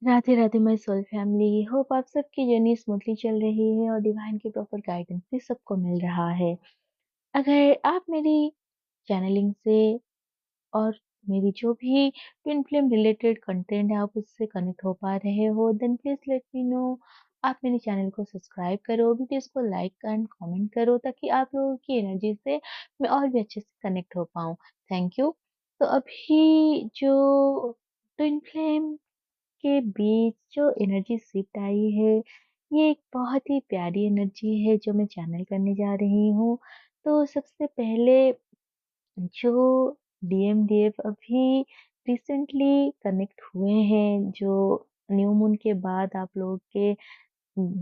Radhe Radhe my soul family. Hope आप सबकी journey smoothly चल रही है और डिवाइन की प्रॉपर गाइडेंस भी सबको मिल रहा है। अगर आप मेरी चैनलिंग से और मेरी जो भी ट्विन फ्लेम रिलेटेड कंटेंट है आप उससे कनेक्ट हो पा रहे हो, then please let me know. आप मेरे चैनल को सब्सक्राइब करो, वीडियोस को लाइक एंड कमेंट करो ताकि आप लोगों की एनर्जी से मैं और भी अच्छे से कनेक्ट हो पाऊँ। Thank you. तो अभी जो ट्विन फ्लेम के बीच जो एनर्जी शिफ्ट आई है, ये एक बहुत ही प्यारी एनर्जी है जो मैं चैनल करने जा रही हूँ। तो सबसे पहले जो डीएमडीएफ अभी रिसेंटली कनेक्ट हुए हैं, जो न्यू मून के बाद आप लोगों के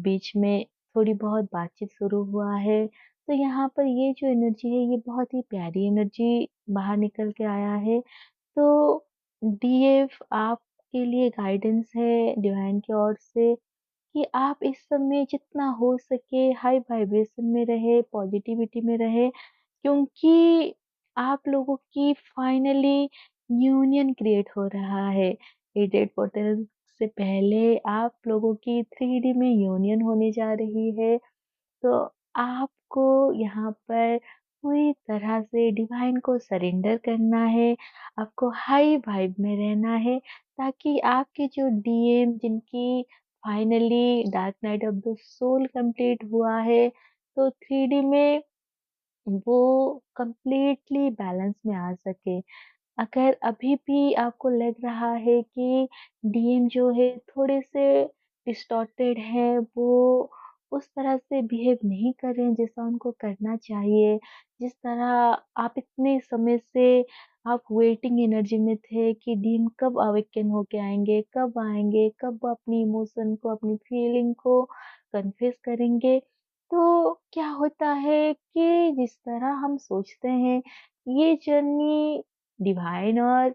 बीच में थोड़ी बहुत बातचीत शुरू हुआ है। तो यहाँ पर ये जो एनर्जी है, ये बहुत ही प्यारी एनर्जी बाहर निकल के आया है। तो डीएफ आपके लिए गाइडेंस है डिवाइन की ओर से कि आप इस समय जितना हो सके हाई वाइब्रेशन में रहे, पॉजिटिविटी में रहे, क्योंकि आप लोगों की फाइनली यूनियन क्रिएट हो रहा है। एडेड पोर्टल से पहले आप लोगों की 3D में यूनियन होने जा रही है। तो आपको यहाँ पर पूरी तरह से डिवाइन को सरेंडर करना है, आपको हाई वाइब में रहना है ताकि आपके जो डीएम जिनकी finally dark night of the soul complete हुआ है, तो 3D में वो कंप्लीटली बैलेंस में आ सके। अगर अभी भी आपको लग रहा है कि डीएम जो है थोड़े से डिस्टॉर्टेड है, वो उस तरह से बिहेव नहीं कर रहे हैं जैसा उनको करना चाहिए, जिस तरह आप इतने समय से आप वेटिंग एनर्जी में थे कि डीएम कब अवेकन होके आएंगे, कब वो अपनी इमोशन को, अपनी फीलिंग को कन्फेस करेंगे। तो क्या होता है कि जिस तरह हम सोचते हैं, ये जर्नी डिवाइन और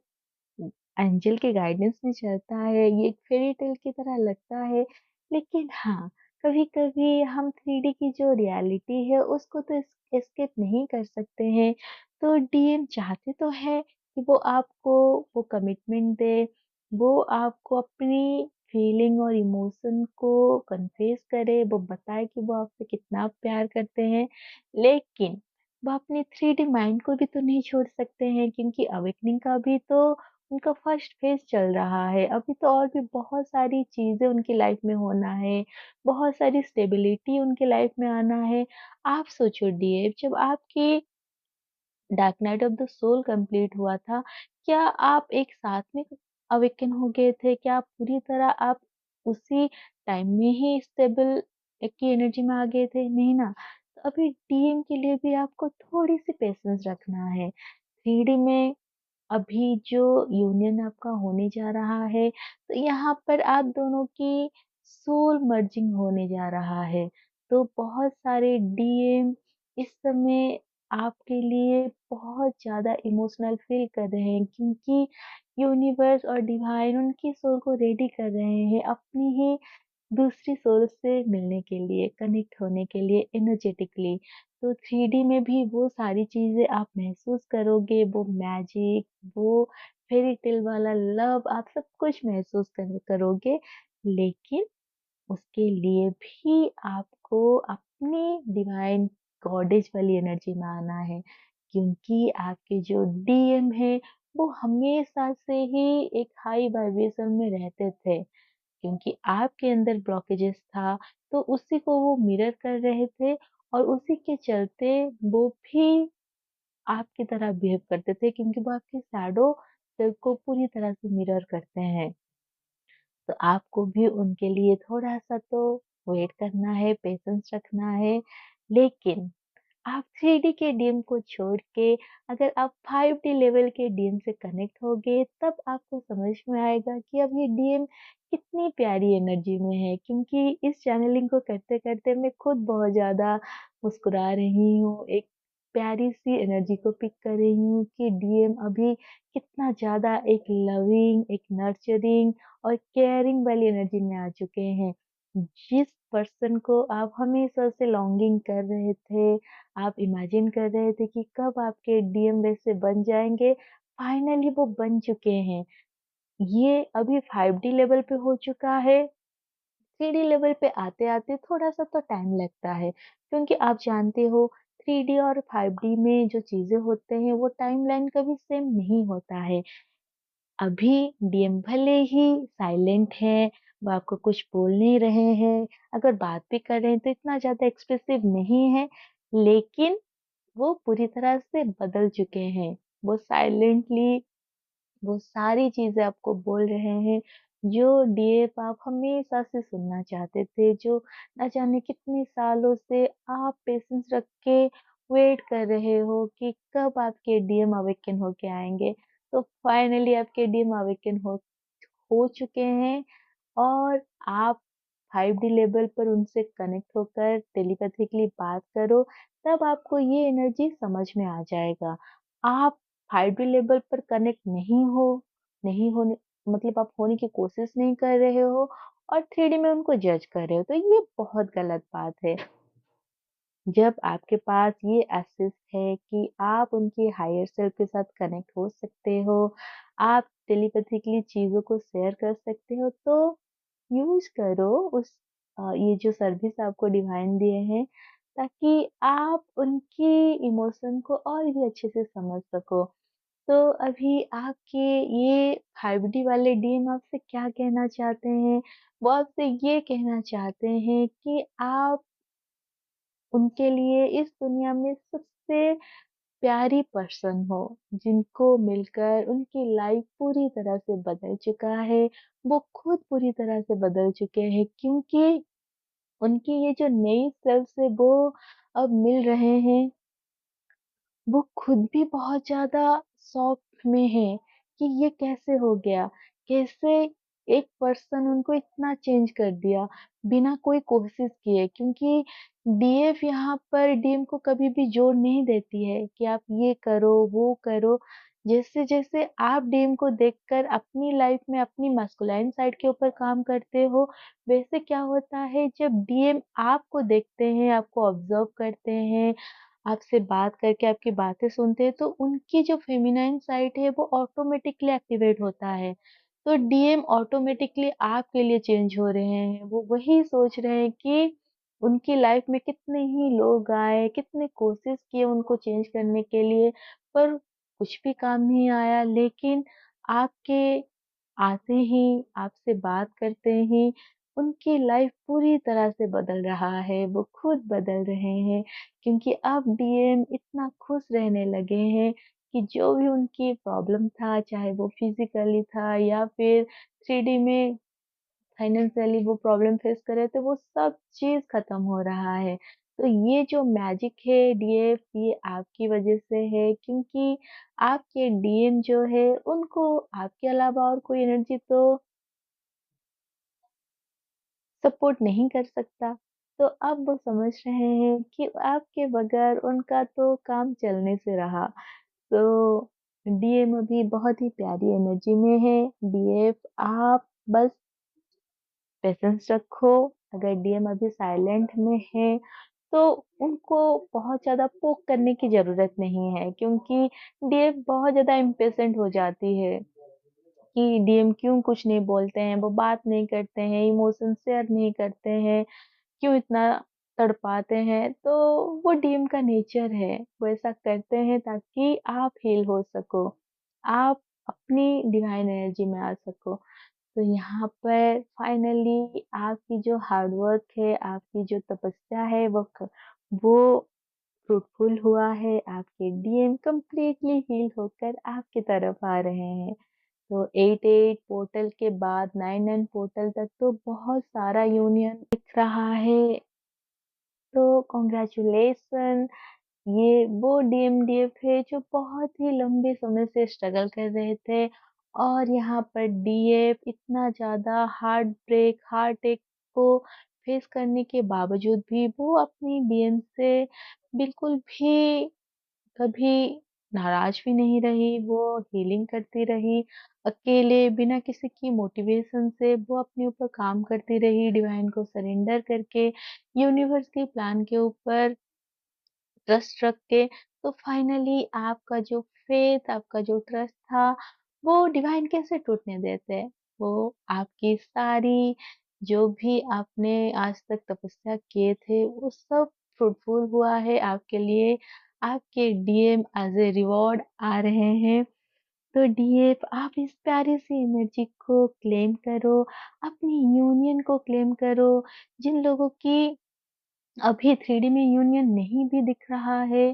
एंजल के गाइडेंस में चलता है, ये एक फेरी टेल की तरह लगता है। लेकिन हाँ, कभी-कभी हम 3D की जो रियलिटी है उसको तो एस्केप नहीं कर सकते हैं। तो डीएम चाहते तो है कि वो आपको वो कमिटमेंट दे, वो आपको अपनी फीलिंग और इमोशन को कन्फेस करे, वो बताए कि वो आपसे कितना प्यार करते हैं। लेकिन वो अपने 3D माइंड को भी तो नहीं छोड़ सकते हैं, क्योंकि अवेकनिंग का भी तो उनका फर्स्ट फेज़ चल रहा है। अभी तो और भी बहुत सारी चीज़ें उनकी लाइफ़ में होना है, बहुत सारी स्टेबिलिटी उनकी लाइफ़ में आना है। आप सोचो डीएफ, जब आपकी dark night of the soul complete हुआ था, क्या आप एक साथ में अवेकन हो गए थे? क्या आप पूरी तरह आप उसी टाइम में ही स्टेबल की एनर्जी में आ गए थे? नहीं ना। तो अभी डीएम के लिए भी आपको थोड़ी-सी पेशेंस रखना है। 3D में अभी जो यूनियन आपका होने जा रहा है, तो यहाँ पर आप दोनों की सोल मर्जिंग होने जा रहा है। तो बहुत सारे डीएम इस समय आपके लिए बहुत ज़्यादा इमोशनल फ़ील कर रहे हैं, क्योंकि यूनिवर्स और डिवाइन उनकी सोल को रेडी कर रहे हैं अपनी ही दूसरी सोल से मिलने के लिए, कनेक्ट होने के लिए एनर्जेटिकली। तो 3D में भी वो सारी चीज़ें आप महसूस करोगे, वो मैजिक, वो फेयरी टेल वाला लव, आप सब कुछ महसूस करोगे। लेकिन उसके लिए भी आपको अपनी डिवाइन गॉडेज वाली एनर्जी में आना है, क्योंकि आपके जो डीएम है, वो हमेशा से ही एक हाई वाइब्रेशन में रहते थे। क्योंकि आपके अंदर ब्लॉकेजेस था, तो उसी को वो मिरर कर रहे थे और उसी के चलते वो भी आपकी तरह बिहेव करते थे, क्योंकि वो आपके शैडो सेल्फ को पूरी तरह से मिरर करते हैं। तो आपको भी उनके लिए थोड़ा-सा तो वेट करना है, पेशेंस रखना है। लेकिन आप 3D के डीएम को छोड़ के अगर आप 5D लेवल के डीएम से कनेक्ट होगे, तब आपको समझ में आएगा कि अब ये डीएम कितनी प्यारी एनर्जी में है। क्योंकि इस चैनलिंग को करते-करते मैं खुद बहुत ज़्यादा मुस्कुरा रही हूँ। एक प्यारी-सी एनर्जी को पिक कर रही हूँ कि डीएम अभी कितना ज़्यादा एक लविंग, एक नर्चरिंग और केयरिंग वाली एनर्जी में आ चुके हैं। जिस पर्सन को आप हमेशा से लॉन्गिंग कर रहे थे, आप इमेजिन कर रहे थे कि कब आपके डीएम वैसे बन जाएँगे, फाइनली वो बन चुके हैं। ये अभी 5D लेवल पे हो चुका है। 3D लेवल पे आते-आते थोड़ा-सा तो टाइम लगता है, क्योंकि आप जानते हो 3D और 5D में जो चीज़ें होते हैं वो टाइमलाइन कभी सेम नहीं होता है। अभी डीएम भले ही साइलेंट हैं, वो आपको कुछ बोल नहीं रहे हैं, अगर बात भी कर रहे हैं तो इतना ज़्यादा एक्सप्रेसिव नहीं है, लेकिन वो पूरी तरह से बदल चुके हैं। वो साइलेंटली वो सारी चीज़ें आपको बोल रहे हैं, जो डीएफ आप हमेशा से सुनना चाहते थे, जो ना जाने कितने सालों से आप पेशेंस रख के वेट कर रहे हो कि कब आपके डीएम अवेकन होके आएँगे। तो फाइनली आपके डीएम अवेकन हो चुके हैं और आप 5D लेवल पर उनसे कनेक्ट होकर टेलीपैथिकली बात करो, तब आपको ये एनर्जी समझ में आ जाएगा। आप 5D लेवल पर कनेक्ट नहीं होने मतलब आप होने की कोशिश नहीं कर रहे हो और 3D में उनको जज कर रहे हो, तो ये बहुत गलत बात है। जब आपके पास ये एक्सेस है कि आप उनके हायर सेल्फ के साथ कनेक्ट हो सकते हो, आप टेलीपैथिकली चीज़ों को शेयर कर सकते हो, तो यूज़ करो ये जो सर्विस आपको डिवाइन दिए हैं, ताकि आप उनकी इमोशन को और भी अच्छे से समझ सको। तो अभी आपके ये 5D वाले डीएम आपसे क्या कहना चाहते हैं? वो आपसे ये कहना चाहते हैं कि आप उनके लिए इस दुनिया में सबसे प्यारी पर्सन हो, जिनको मिलकर उनकी लाइफ पूरी तरह से बदल चुका है। वो खुद पूरी तरह से बदल चुके हैं, क्योंकि उनकी ये जो नई सेल्फ से वो अब मिल रहे हैं, वो खुद भी बहुत ज़्यादा शॉक में हैं कि ये कैसे हो गया? कैसे एक पर्सन उनको इतना चेंज कर दिया, बिना कोई कोशिश किए? क्योंकि डीएफ यहाँ पर डीएम को कभी भी जोर नहीं देती है कि आप ये करो, वो करो। जैसे-जैसे आप डीएम को देखकर अपनी लाइफ में अपनी मास्कुलाइन साइड के ऊपर काम करते हो, वैसे क्या होता है जब डीएम आपको देखते हैं, आपको ऑब्ज़र्व करते हैं, आपसे बात करके आपकी बातें सुनते हैं, तो उनकी जो फेमिनाइन साइड है वो ऑटोमेटिकली एक्टिवेट होता है। तो डीएम ऑटोमेटिकली आपके लिए चेंज हो रहे हैं। वो वही सोच रहे हैं कि उनकी लाइफ में कितने ही लोग आए, कितने कोशिश किए उनको चेंज करने के लिए, पर कुछ भी काम नहीं आया। लेकिन आपके आते ही, आपसे बात करते ही उनकी लाइफ पूरी तरह से बदल रहा है, वो खुद बदल रहे हैं, क्योंकि अब डीएम इतना खुश रहने लगे हैं कि जो भी उनकी प्रॉब्लम था, चाहे वो फिज़िकली था या फिर 3D में फाइनेंशियली वो प्रॉब्लम फेस कर रहे थे, वो सब चीज़ खत्म हो रहा है। तो ये जो मैजिक है डीएफ, ये आपकी वज़ह से है, क्योंकि आपके डीएम जो है उनको आपके अलावा और कोई एनर्जी तो सपोर्ट नहीं कर सकता। तो अब वो समझ रहे हैं कि आपके बगैर उनका तो काम चलने से रहा। तो डीएम अभी बहुत ही प्यारी एनर्जी में है। डीएफ आप बस पेशेंस रखो। अगर डीएम अभी साइलेंट में है, तो उनको बहुत ज़्यादा पोक करने की ज़रूरत नहीं है, क्योंकि डीएफ बहुत ज़्यादा इम्पेशेंट हो जाती है कि डीएम क्यों कुछ नहीं बोलते हैं, वो बात नहीं करते हैं, इमोशन शेयर नहीं करते हैं। क्यों इतना तड़पाते हैं, तो वो डीएम का नेचर है। वो ऐसा करते हैं ताकि आप हील हो सको, आप अपनी डिवाइन एनर्जी में आ सको। तो यहाँ पर फाइनली आपकी जो हार्ड वर्क है, आपकी जो तपस्या है, वो फ्रूटफुल हुआ है। आपके डीएम कंप्लीटली हील होकर आपकी तरफ आ रहे हैं। तो 8-8 पोर्टल के बाद 9-9 पोर्टल तक तो बहुत सारा यूनियन दिख रहा है। तो कांग्रेचुलेशन, ये वो डीएमडीएफ है जो बहुत ही लंबे समय से स्ट्रगल कर रहे थे और यहाँ पर डीएफ इतना ज़्यादा हार्ट अटैक को फेस करने के बावजूद भी वो अपनी डीएम से बिल्कुल भी कभी नाराज़ भी नहीं रही, वो हीलिंग करती रही, अकेले बिना किसी की मोटिवेशन से वो अपने ऊपर काम करती रही, डिवाइन को सरेंडर करके, यूनिवर्स के प्लान के ऊपर ट्रस्ट रख के। तो फाइनली आपका जो फेथ, आपका जो ट्रस्ट था, वो डिवाइन कैसे टूटने देते हैं? वो आपकी सारी जो भी आपने आज तक तपस्या किए थे, वो सब फ्रूटफुल हुआ है आपके लिए। आपके डीएम एज़ अ रिवॉर्ड आ रहे हैं। तो डीएफ आप इस प्यारी सी एनर्जी को क्लेम करो, अपनी यूनियन को क्लेम करो। जिन लोगों की अभी 3D में यूनियन नहीं भी दिख रहा है,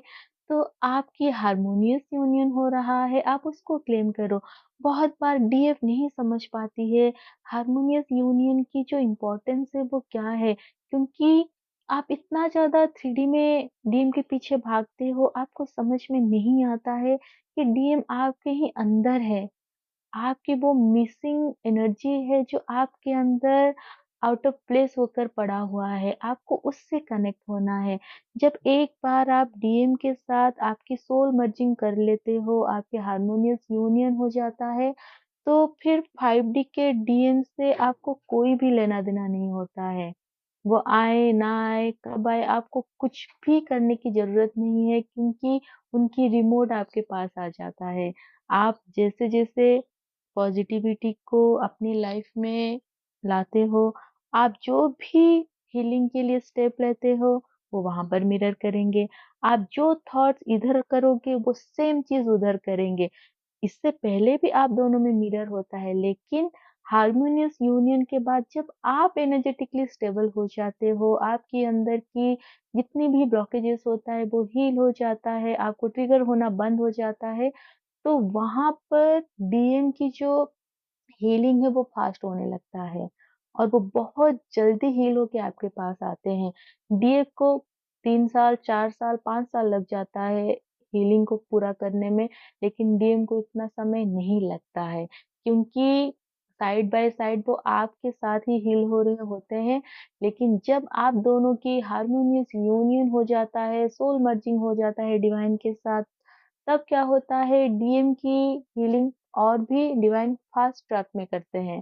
तो आपकी हार्मोनियस यूनियन हो रहा है, आप उसको क्लेम करो। बहुत बार डीएफ नहीं समझ पाती है, हार्मोनियस यूनियन की जो इम्पोर्टेंस है वो क्या है? क्योंकि आप इतना ज़्यादा 3D में डीएम के पीछे भागते हो, आपको समझ में नहीं आता है कि डीएम आपके ही अंदर है। आपकी वो मिसिंग एनर्जी है जो आपके अंदर आउट ऑफ प्लेस होकर पड़ा हुआ है, आपको उससे कनेक्ट होना है। जब एक बार आप डीएम के साथ आपकी सोल मर्जिंग कर लेते हो, आपके हार्मोनियस यूनियन हो जाता है, तो फिर 5D के डीएम से आपको कोई भी लेना-देना नहीं होता है। वो आए, ना आए, कब आए, आपको कुछ भी करने की ज़रूरत नहीं है क्योंकि उनकी रिमोट आपके पास आ जाता है। आप जैसे-जैसे पॉज़िटिविटी को अपनी लाइफ़ में लाते हो, आप जो भी हीलिंग के लिए स्टेप लेते हो, वो वहाँ पर मिरर करेंगे। आप जो थॉट्स इधर करोगे, वो सेम चीज़ उधर करेंगे। इससे पहले भी आप दोनों में मिरर होता है, लेकिन हार्मोनियस यूनियन के बाद जब आप एनर्जेटिकली स्टेबल हो जाते हो, आपके अंदर की जितनी भी ब्लॉकेजेस होता है वो हील हो जाता है, आपको ट्रिगर होना बंद हो जाता है, तो वहाँ पर डीएम की जो हीलिंग है वो फ़ास्ट होने लगता है और वो बहुत जल्दी हील होके आपके पास आते हैं। डीएफ को 3 साल, 4 साल, 5 साल लग जाता है हीलिंग को पूरा करने में, लेकिन डीएम को इतना समय नहीं लगता है क्योंकि साइड बाय साइड वो आपके साथ ही हील हो रहे होते हैं। लेकिन जब आप दोनों की हार्मोनियस यूनियन हो जाता है, सोल मर्जिंग हो जाता है डिवाइन के साथ, तब क्या होता है डीएम की हीलिंग और भी डिवाइन फास्ट ट्रैक में करते हैं।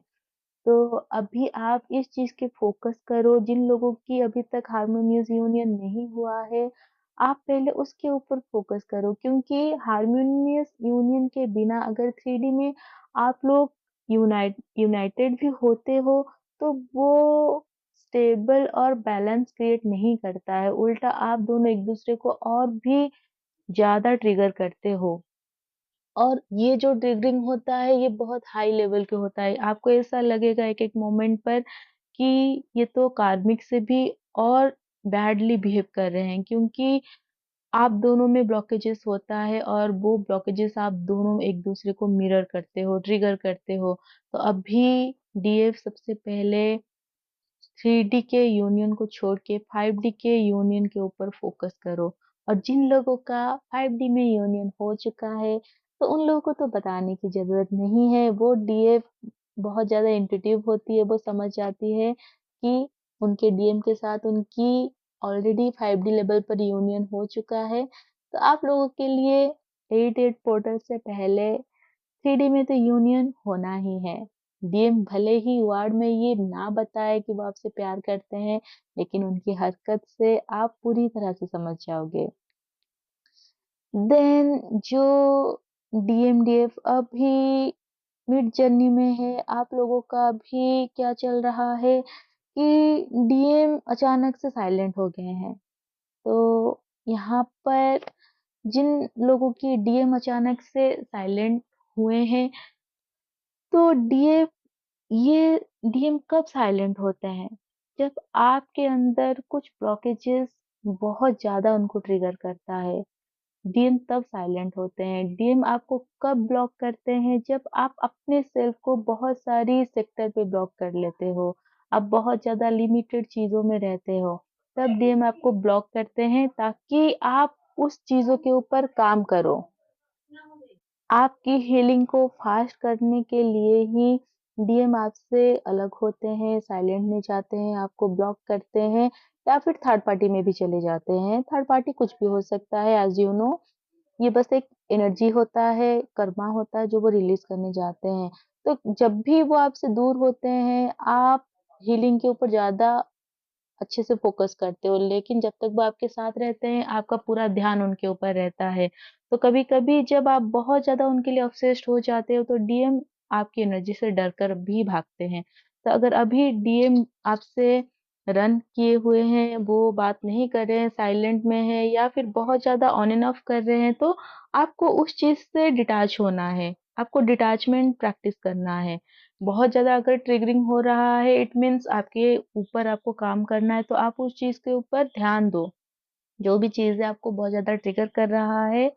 तो अभी आप इस चीज़ के फ़ोकस करो जिन लोगों की अभी तक हार्मोनियस यूनियन नहीं हुआ है, आप पहले उसके ऊपर फ़ोकस करो क्योंकि हार्मोनियस यूनियन के बिना अगर 3D में आप लोग यूनाइटेड भी होते हो, तो वो स्टेबल और बैलेंस क्रिएट नहीं करता है, उल्टा आप दोनों एक-दूसरे को और भी ज़्यादा ट्रिगर करते हो। और ये जो ट्रिगरिंग होता है, ये बहुत हाई लेवल के होता है। आपको ऐसा लगेगा एक-एक मोमेंट पर कि ये तो कार्मिक से भी और बैडली बिहेव कर रहे हैं क्योंकि आप दोनों में ब्लॉकेजेस होता है और वो ब्लॉकेजेस आप दोनों एक-दूसरे को मिरर करते हो, ट्रिगर करते हो। तो अभी डीएफ सबसे पहले 3D के यूनियन को छोड़ के 5D के यूनियन के ऊपर फोकस करो और जिन लोगों का 5D में यूनियन हो चुका है, तो उन लोगों को तो बताने की ज़रूरत नहीं है। वो डीएफ बहुत ज़्यादा इंट्यूटिव होती है, वो समझ जाती है कि उनके डीएम के साथ उनकी ऑलरेडी 5D लेवल पर यूनियन हो चुका है। तो आप लोगों के लिए 88 पोर्टल से पहले 3D में तो यूनियन होना ही है। डीएम भले ही वर्ड में ये ना बताए कि वो आपसे प्यार करते हैं, लेकिन उनकी हरकत से आप पूरी तरह से समझ जाओगे। देन जो डीएमडीएफ अभी मिड जर्नी में है, आप लोगों का अभी क्या चल रहा है कि डीएम अचानक से साइलेंट हो गए हैं। तो यहाँ पर जिन लोगों की डीएम अचानक से साइलेंट हुए हैं, तो ये डीएम कब साइलेंट होते हैं? जब आपके अंदर कुछ ब्लॉकेजेस बहुत ज़्यादा उनको ट्रिगर करता है, डीएम तब साइलेंट होते हैं। डीएम आपको कब ब्लॉक करते हैं? जब आप अपने सेल्फ को बहुत सारी सेक्टर पे ब्लॉक कर लेते हो, आप बहुत ज़्यादा लिमिटेड चीज़ों में रहते हो, तब डीएम आपको ब्लॉक करते हैं ताकि आप उस चीज़ों के ऊपर काम करो। आपकी हीलिंग को फ़ास्ट करने के लिए ही डीएम आपसे अलग होते हैं, साइलेंट में जाते हैं, आपको ब्लॉक करते हैं या फिर थर्ड पार्टी में भी चले जाते हैं। थर्ड पार्टी कुछ भी हो सकता है एज़ यू नो ये बस एक एनर्जी होता है, कर्मा होता है जो वो रिलीज़ करने जाते हैं। तो जब भी वो आपसे दूर होते हैं, आप हीलिंग के ऊपर ज़्यादा अच्छे से फ़ोकस करते हो, लेकिन जब तक वो आपके साथ रहते हैं, आपका पूरा ध्यान उनके ऊपर रहता है। तो कभी-कभी जब आप बहुत ज़्यादा उनके लिए ऑब्सेस्ड हो जाते हो, तो डीएम आपकी एनर्जी से डर कर भी भागते हैं। तो अगर अभी डीएम आपसे रन किए हुए हैं, वो बात नहीं कर रहे हैं, साइलेंट में हैं या फिर बहुत ज़्यादा ऑन एंड ऑफ कर रहे हैं, तो आपको उस चीज़ से डिटैच होना है। आपको डिटैचमेंट प्रैक्टिस करना है। बहुत ज़्यादा अगर ट्रिगरिंग हो रहा है, इट मीन्स आपके ऊपर आपको काम करना है, तो आप उस चीज़ के ऊपर ध्यान दो। जो भी चीज़ें आपको बहुत ज़्यादा ट्रिगर कर रहा है,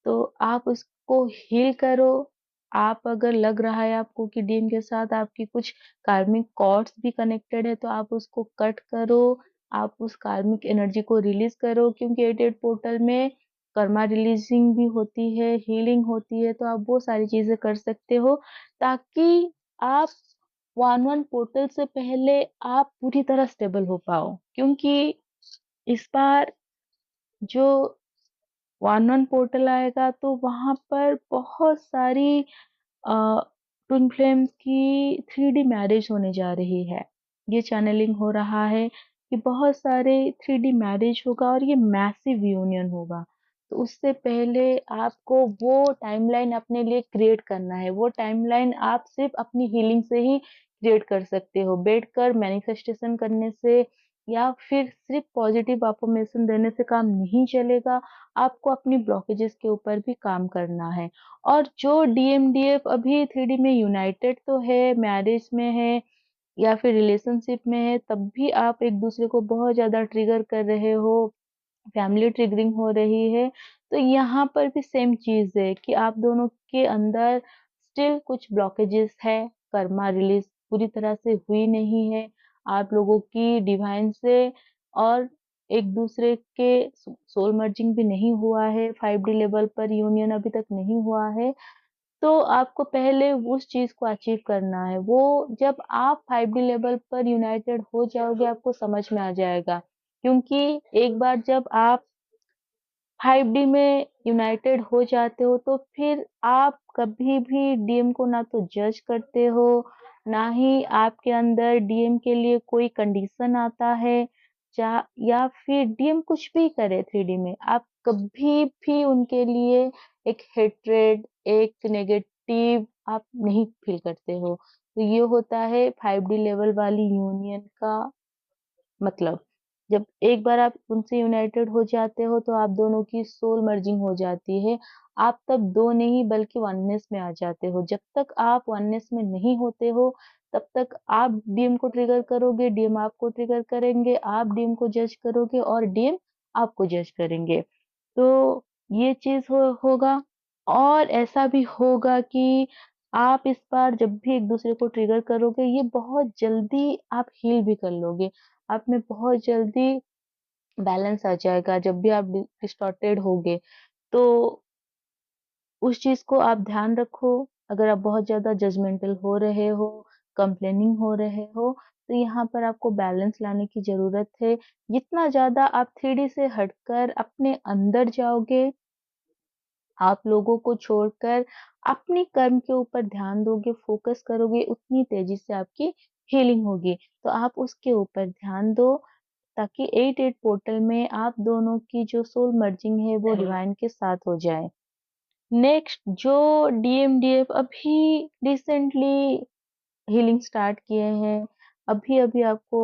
तो आप उसको हील करो। आप अगर लग रहा है आपको कि डीएम के साथ आपकी कुछ कार्मिक कॉर्ड्स भी कनेक्टेड है, तो आप उसको कट करो। आप उस कार्मिक एनर्जी को रिलीज़ करो, क्योंकि 88 पोर्टल में कर्मा रिलीज़िंग भी होती है, हीलिंग होती है, तो आप वो सारी चीज़ें कर सकते हो, ताकि आप 1-1 पोर्टल से पहले आप पूरी तरह स्टेबल हो पाओ। क्योंकि इस बार जो 1-1 पोर्टल आएगा, तो वहाँ पर बहुत सारी अ, ट्विन फ्लेम्स की 3D मैरिज होने जा रही है। ये चैनलिंग हो रहा है कि बहुत सारे 3D मैरिज होगा और ये मैसिव यूनियन होगा। तो उससे पहले आपको वो टाइमलाइन अपने लिए क्रिएट करना है। वो टाइमलाइन आप सिर्फ़ अपनी हीलिंग से ही क्रिएट कर सकते हो। बैठकर मैनिफेस्टेशन करने से या फिर सिर्फ़ पॉज़िटिव अफ़र्मेशन देने से काम नहीं चलेगा। आपको अपनी ब्लॉकेजेस के ऊपर भी काम करना है। और जो डीएमडीएफ अभी 3D में यूनाइटेड तो है, मैरिज में है या फिर रिलेशनशिप में है, तब भी आप एक-दूसरे को बहुत ज़्यादा ट्रिगर कर रहे हो, फैमिली ट्रिगरिंग हो रही है। तो यहाँ पर भी सेम चीज़ है कि आप दोनों के अंदर स्टिल कुछ ब्लॉकेजेस है, कर्मा रिलीज़ पूरी तरह से हुई नहीं है। आप लोगों की डिवाइन से और एक-दूसरे के सोल मर्जिंग भी नहीं हुआ है, 5D लेवल पर यूनियन अभी तक नहीं हुआ है। तो आपको पहले उस चीज़ को अचीव करना है। वो जब आप 5D लेवल पर यूनाइटेड हो जाओगे, आपको समझ में आ जाएगा। क्योंकि एक बार जब आप 5D में यूनाइटेड हो जाते हो, तो फिर आप कभी भी डीएम को ना तो जज करते हो, ना ही आपके अंदर डीएम के लिए कोई कंडीशन आता है, या फिर डीएम कुछ भी करे 3D में, आप कभी भी उनके लिए एक हेट्रेड, एक नेगेटिव आप नहीं फ़ील करते हो। तो ये होता है 5D लेवल वाली यूनियन का मतलब। जब एक बार आप उनसे यूनाइटेड हो जाते हो, तो आप दोनों की सोल मर्जिंग हो जाती है। आप तब 2 नहीं बल्कि वननेस में आ जाते हो। जब तक आप वननेस में नहीं होते हो, तब तक आप डीएम को ट्रिगर करोगे, डीएम आपको ट्रिगर करेंगे, आप डीएम को जज करोगे और डीएम आपको जज करेंगे। तो ये चीज़ होगा। और ऐसा भी होगा कि आप इस बार जब भी एक-दूसरे को ट्रिगर करोगे, ये बहुत जल्दी आप हील भी कर लोगे। आप में बहुत जल्दी बैलेंस आ जाएगा जब भी आप डिस्टॉर्टेड होगे। तो उस चीज़ को आप ध्यान रखो। अगर आप बहुत ज़्यादा जजमेंटल हो रहे हो, कंप्लेनिंग हो रहे हो, तो यहाँ पर आपको बैलेंस लाने की ज़रूरत है। जितना ज़्यादा आप 3D से हटकर अपने अंदर जाओगे, आप लोगों को छोड़कर अपने कर्म के ऊपर ध्यान दोगे, फ़ोकस करोगे, उतनी तेज़ी से आपकी हीलिंग होगी। तो आप उसके ऊपर ध्यान दो, ताकि 88 पोर्टल में आप दोनों की जो सोल मर्जिंग है वो डिवाइन के साथ हो जाए। नेक्स्ट जो डीएमडीएफ अभी रिसेंटली हीलिंग स्टार्ट किए हैं, अभी-अभी आपको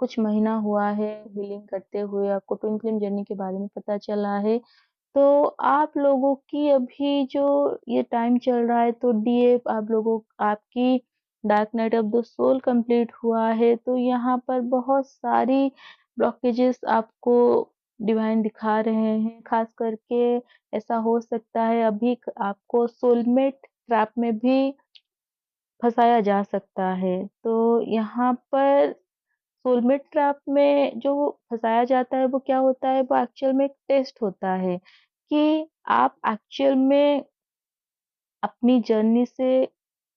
कुछ महीना हुआ है हीलिंग करते हुए, आपको ट्विन फ्लेम जर्नी के बारे में पता चला है। तो आप लोगों की अभी जो ये टाइम चल रहा है, तो डीएफ आप लोगों आपकी dark night of the soul complete हुआ है, तो यहाँ पर बहुत सारी ब्लॉकेजेस आपको डिवाइन दिखा रहे हैं। खास करके ऐसा हो सकता है अभी आपको सोलमेट ट्रैप में भी फँसाया जा सकता है। तो यहाँ पर सोलमेट ट्रैप में जो फँसाया जाता है, वो क्या होता है, वो एक्चुअल में एक टेस्ट होता है कि आप एक्चुअल में अपनी जर्नी से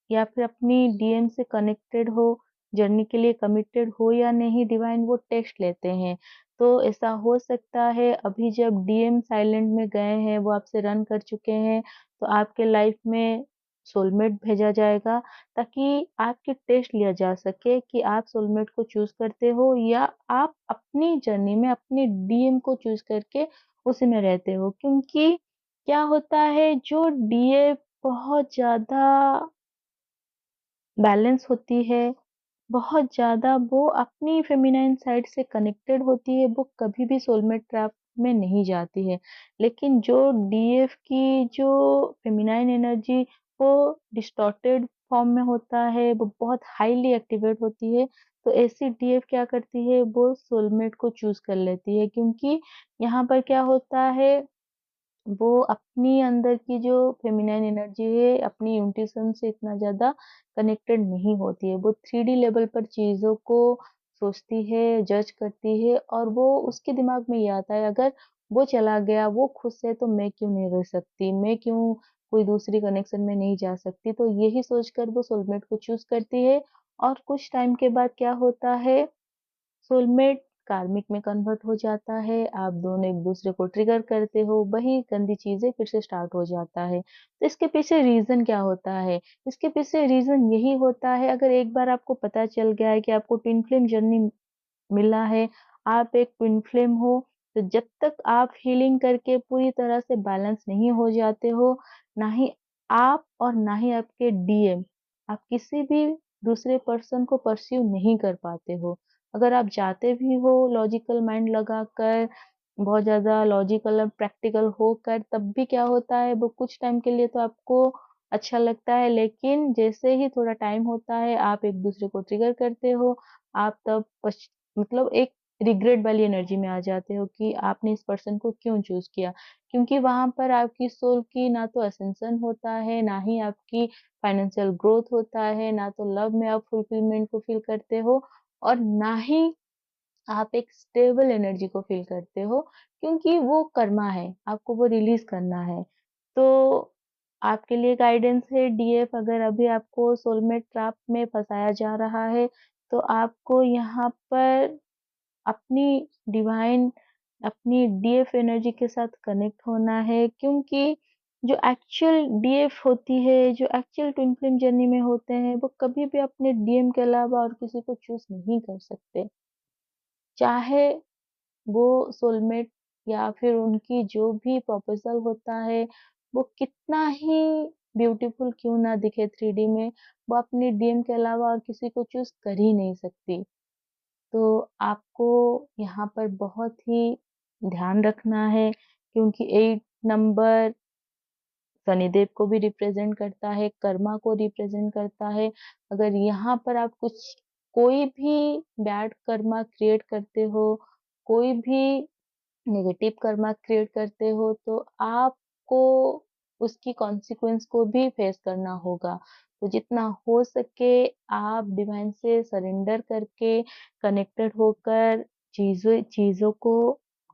या फिर अपनी डीएम से कनेक्टेड हो, जर्नी के लिए कमिटेड हो या नहीं, डिवाइन वो टेस्ट लेते हैं। तो ऐसा हो सकता है अभी जब डीएम साइलेंट में गए हैं, वो आपसे रन कर चुके हैं, तो आपके लाइफ में सोलमेट भेजा जाएगा ताकि आपकी टेस्ट लिया जा सके कि आप सोलमेट को चूज़ करते हो या आप अपनी जर्नी में अपने डीएम को चूज़ करके उसी में रहते हो। क्योंकि क्या होता है जो डीएम बहुत ज़्यादा बैलेंस होती है, बहुत ज़्यादा वो अपनी फ़ेमिनाइन साइड से कनेक्टेड होती है, वो कभी भी सोलमेट ट्रैप में नहीं जाती है। लेकिन जो डीएफ की जो फ़ेमिनाइन एनर्जी वो डिस्टॉर्टेड फ़ॉर्म में होता है, वो बहुत हाइली एक्टिवेट होती है, तो ऐसी डीएफ क्या करती है, वो सोलमेट को चूज़ कर लेती है क्योंकि यहाँ पर क्या होता है वो अपनी अंदर की जो फ़ेमिनाइन एनर्जी है, अपनी इंट्यूशन से इतना ज़्यादा कनेक्टेड नहीं होती है। वो 3D लेवल पर चीज़ों को सोचती है, जज करती है और वो उसके दिमाग में ये आता है अगर वो चला गया, वो खुश है तो मैं क्यों नहीं रह सकती? मैं क्यों कोई दूसरी कनेक्शन में नहीं जा सकती? तो यही सोचकर वो सोलमेट को चूज़ करती है और कुछ टाइम के बाद क्या होता है सोलमेट कार्मिक में कन्वर्ट हो जाता है, आप दोनों एक-दूसरे को ट्रिगर करते हो, वही गंदी चीज़ें फिर से स्टार्ट हो जाता है। तो इसके पीछे रीज़न क्या होता है? इसके पीछे रीज़न यही होता है अगर एक बार आपको पता चल गया है कि आपको ट्विन फ्लेम जर्नी मिला है, आप एक ट्विन फ्लेम हो, तो जब तक आप हीलिंग करके पूरी तरह से बैलेंस नहीं हो जाते हो, ना ही आप और ना ही आपके डीएम, आप किसी भी दूसरे पर्सन को परस्यू नहीं कर पाते हो। अगर आप जाते भी हो लॉजिकल माइंड लगाकर, बहुत ज़्यादा लॉजिकल और प्रैक्टिकल होकर, तब भी क्या होता है, वो कुछ टाइम के लिए तो आपको अच्छा लगता है, लेकिन जैसे ही थोड़ा टाइम होता है, आप एक-दूसरे को ट्रिगर करते हो, आप तब मतलब एक रिग्रेट वाली एनर्जी में आ जाते हो कि आपने इस पर्सन को क्यों चूज़ किया। क्योंकि वहाँ पर आपकी सोल की ना तो असेंशन होता है, ना ही आपकी फाइनेंशियल ग्रोथ होता है, ना तो लव में आप फुलफिलमेंट को फ़ील करते हो और ना ही आप एक स्टेबल एनर्जी को फ़ील करते हो क्योंकि वो कर्मा है, आपको वो रिलीज़ करना है। तो आपके लिए गाइडेंस है डीएफ अगर अभी आपको सोलमेट ट्रैप में फँसाया जा रहा है, तो आपको यहाँ पर अपनी डिवाइन अपनी डीएफ एनर्जी के साथ कनेक्ट होना है क्योंकि जो एक्चुअल डीएफ होती है, जो एक्चुअल ट्विन फ्लेम जर्नी में होते हैं, वो कभी भी अपने डीएम के अलावा और किसी को चूज़ नहीं कर सकते। चाहे वो सोलमेट या फिर उनकी जो भी प्रपोज़ल होता है, वो कितना ही ब्यूटीफुल क्यों ना दिखे 3D में, वो अपने डीएम के अलावा और किसी को चूज़ कर ही नहीं सकती। तो आपको यहाँ पर बहुत ही ध्यान रखना है क्योंकि 8 नंबर शनिदेव को भी रिप्रेज़ेंट करता है, कर्मा को रिप्रेज़ेंट करता है। अगर यहाँ पर आप कोई भी बैड कर्मा क्रिएट करते हो, कोई भी नेगेटिव कर्मा क्रिएट करते हो तो आपको उसकी कॉन्सिक्वेंस को भी फेस करना होगा। तो जितना हो सके आप डिवाइन से सरेंडर करके कनेक्टेड होकर चीज़ों चीज़ों को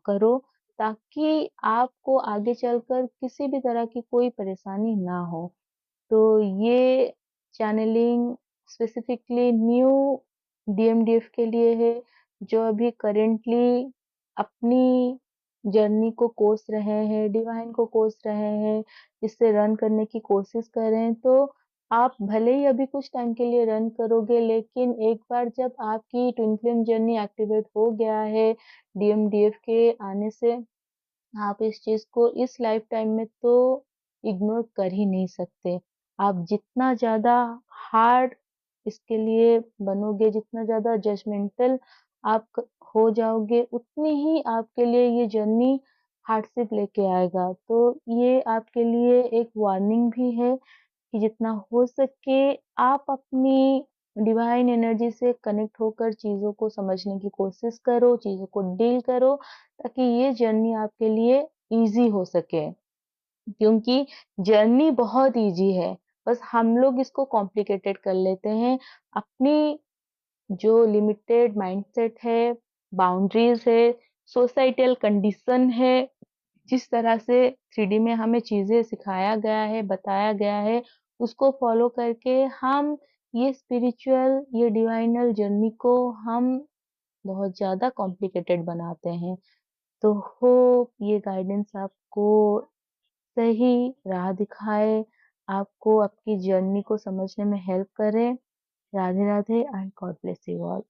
करो ताकि आपको आगे चलकर किसी भी तरह की कोई परेशानी ना हो। तो ये चैनलिंग स्पेसिफिकली न्यू डीएमडीएफ के लिए है, जो अभी करेंटली अपनी जर्नी को कोस रहे हैं, डिवाइन को कोस रहे हैं, इससे रन करने की कोशिश कर रहे हैं। तो आप भले ही अभी कुछ टाइम के लिए रन करोगे, लेकिन एक बार जब आपकी ट्विन फ्लेम जर्नी एक्टिवेट हो गया है, डीएमडीएफ के आने से आप इस चीज़ को इस लाइफ टाइम में तो इग्नोर कर ही नहीं सकते। आप जितना ज़्यादा हार्ड इसके लिए बनोगे, जितना ज़्यादा जजमेंटल आप हो जाओगे, उतनी ही आपके लिए ये जर्नी हार्डशिप लेके आएगा। तो ये आपके लिए एक वार्निंग भी है कि जितना हो सके आप अपनी डिवाइन एनर्जी से कनेक्ट होकर चीज़ों को समझने की कोशिश करो, चीज़ों को डील करो ताकि ये जर्नी आपके लिए ईज़ी हो सके। क्योंकि जर्नी बहुत ईज़ी है, बस हम लोग इसको कॉम्प्लिकेटेड कर लेते हैं। अपनी जो लिमिटेड माइंडसेट है, बाउंड्रीज़ है, सोसाइटल कंडीशन है जिस तरह से 3D में हमें चीज़ें सिखाया गया है, बताया गया है, उसको फ़ॉलो करके हम ये स्पिरिचुअल, ये डिवाइनल जर्नी को हम बहुत ज़्यादा कॉम्प्लिकेटेड बनाते हैं। तो होप ये गाइडेंस आपको सही राह दिखाए, आपको आपकी जर्नी को समझने में हेल्प करे। Radhe Radhe and God bless you all.